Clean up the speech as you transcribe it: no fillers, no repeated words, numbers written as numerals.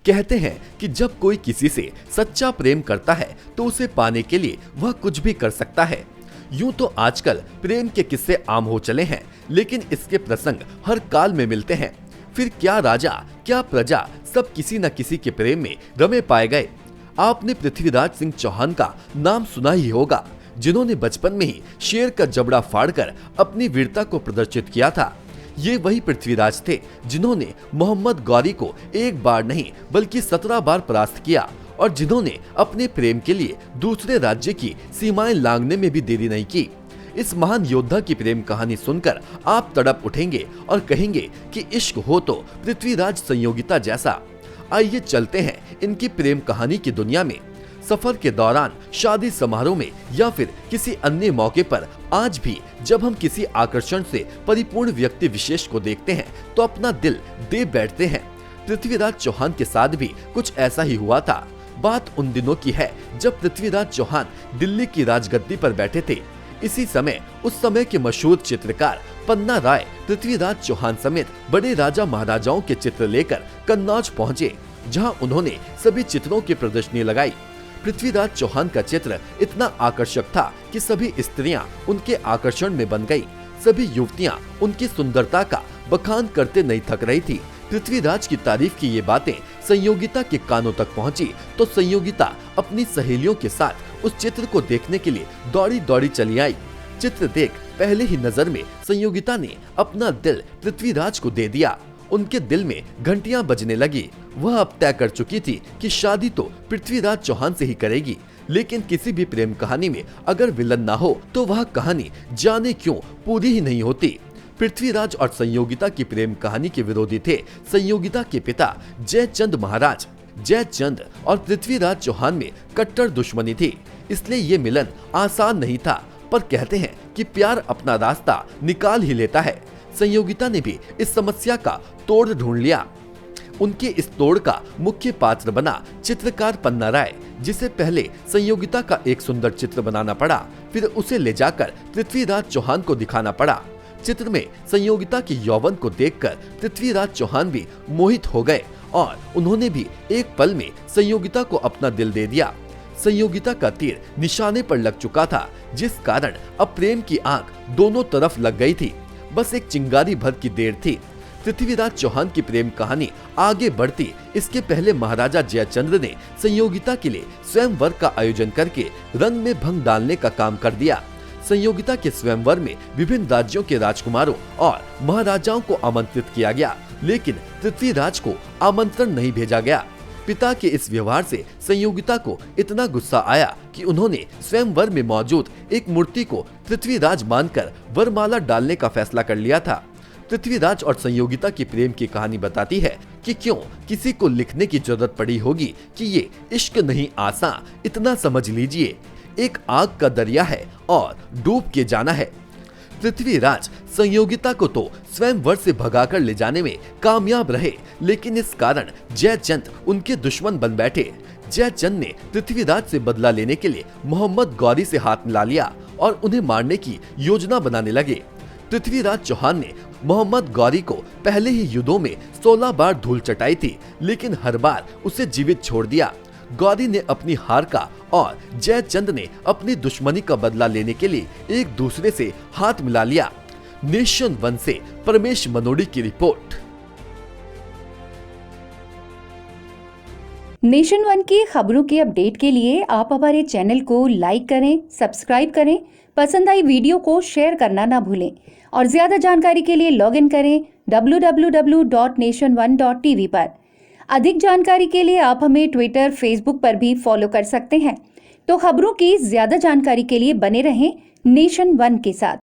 कहते हैं कि जब कोई किसी से सच्चा प्रेम करता है तो उसे पाने के लिए वह कुछ भी कर सकता है। यूं तो आजकल प्रेम के किस्से आम हो चले हैं, लेकिन इसके प्रसंग हर काल में मिलते हैं। फिर क्या राजा क्या प्रजा सब किसी न किसी के प्रेम में रमे पाए गए। आपने पृथ्वीराज सिंह चौहान का नाम सुना ही होगा, जिन्होंने बचपन में ही शेर का जबड़ा फाड़कर अपनी वीरता को प्रदर्शित किया था। ये वही पृथ्वीराज थे जिन्होंने मोहम्मद गौरी को एक बार नहीं बल्कि 17 बार परास्त किया और जिन्होंने अपने प्रेम के लिए दूसरे राज्य की सीमाएं लांघने में भी देरी नहीं की। इस महान योद्धा की प्रेम कहानी सुनकर आप तड़प उठेंगे और कहेंगे कि इश्क हो तो पृथ्वीराज संयोगिता जैसा। आइए चलते हैं इनकी प्रेम कहानी की दुनिया में। सफर के दौरान, शादी समारोह में या फिर किसी अन्य मौके पर आज भी जब हम किसी आकर्षण से परिपूर्ण व्यक्ति विशेष को देखते हैं तो अपना दिल दे बैठते हैं। पृथ्वीराज चौहान के साथ भी कुछ ऐसा ही हुआ था। बात उन दिनों की है जब पृथ्वीराज चौहान दिल्ली की राजगद्दी पर बैठे थे। इसी समय उस समय के मशहूर चित्रकार पन्ना राय पृथ्वीराज चौहान समेत बड़े राजा महाराजाओं के चित्र लेकर कन्नौज पहुंचे, जहां उन्होंने सभी चित्रों की प्रदर्शनी लगाई। पृथ्वीराज चौहान का चित्र इतना आकर्षक था कि सभी स्त्रियां उनके आकर्षण में बन गयी। सभी युवतियां उनकी सुंदरता का बखान करते नहीं थक रही थी। पृथ्वीराज की तारीफ की ये बातें संयोगिता के कानों तक पहुंची तो संयोगिता अपनी सहेलियों के साथ उस चित्र को देखने के लिए दौड़ी दौड़ी चली आई। चित्र देख पहले ही नजर में संयोगिता ने अपना दिल पृथ्वीराज को दे दिया। उनके दिल में घंटियां बजने लगी। वह अब तय कर चुकी थी कि शादी तो पृथ्वीराज चौहान से ही करेगी, लेकिन किसी भी प्रेम कहानी में अगर विलन ना हो तो वह कहानी जाने क्यों पूरी ही नहीं होती। पृथ्वीराज और संयोगिता की प्रेम कहानी के विरोधी थे संयोगिता के पिता जयचंद महाराज। जयचंद और पृथ्वीराज चौहान में कट्टर दुश्मनी थी, इसलिए ये मिलन आसान नहीं था। पर कहते हैं कि प्यार अपना रास्ता निकाल ही लेता है। संयोगिता ने भी इस समस्या का तोड़ ढूंढ लिया। उनके इस तोड़ का मुख्य पात्र बना चित्रकार पन्ना राय, जिसे पहले संयोगिता का एक सुंदर चित्र बनाना पड़ा, फिर उसे ले जाकर पृथ्वीराज चौहान को दिखाना पड़ा। चित्र में संयोगिता की यौवन को देखकर पृथ्वीराज चौहान भी मोहित हो गए और उन्होंने भी एक पल में संयोगिता को अपना दिल दे दिया। संयोगिता का तीर निशाने पर लग चुका था, जिस कारण अब प्रेम की आग दोनों तरफ लग गई थी। बस एक चिंगारी भर की देर थी। पृथ्वीराज चौहान की प्रेम कहानी आगे बढ़ती इसके पहले महाराजा जयचंद्र ने संयोगिता के लिए स्वयंवर का आयोजन करके रंग में भंग डालने का काम कर दिया। संयोगिता के स्वयंवर में विभिन्न राज्यों के राजकुमारों और महाराजाओं को आमंत्रित किया गया, लेकिन पृथ्वीराज को आमंत्रण नहीं भेजा गया। पिता के इस व्यवहार से संयोगिता को इतना गुस्सा आया कि उन्होंने स्वयंवर में मौजूद एक मूर्ति को पृथ्वीराज मानकर वरमाला डालने का फैसला कर लिया था। पृथ्वीराज और संयोगिता की प्रेम की कहानी बताती है कि क्यों किसी को लिखने की जरूरत पड़ी होगी कि ये इश्क नहीं आसान, इतना समझ लीजिए एक आग का दरिया है और डूब के जाना है। पृथ्वीराज संयोगिता को तो स्वयंवर से भगाकर ले जाने में कामयाब रहे, लेकिन इस कारण जयचंद उनके दुश्मन बन बैठे। जयचंद ने पृथ्वीराज से बदला लेने के लिए मोहम्मद गौरी से हाथ मिला लिया और उन्हें मारने की योजना बनाने लगे। पृथ्वीराज चौहान ने मोहम्मद गौरी को पहले ही युद्धों में 16 बार धूल चटाई थी, लेकिन हर बार उसे जीवित छोड़ दिया। गौरी ने अपनी हार का और जयचंद ने अपनी दुश्मनी का बदला लेने के लिए एक दूसरे से हाथ मिला लिया। नेशन वन से परमेश मनोड़ी की रिपोर्ट। नेशन वन की खबरों के अपडेट के लिए आप हमारे चैनल को लाइक करें, सब्सक्राइब करें, पसंद आई वीडियो को शेयर करना ना भूलें और ज्यादा जानकारी के लिए लॉग इन करें www.nation1.tv पर। अधिक जानकारी के लिए आप हमें ट्विटर, फेसबुक पर भी फॉलो कर सकते हैं। तो खबरों की ज्यादा जानकारी के लिए बने रहें नेशन वन के साथ।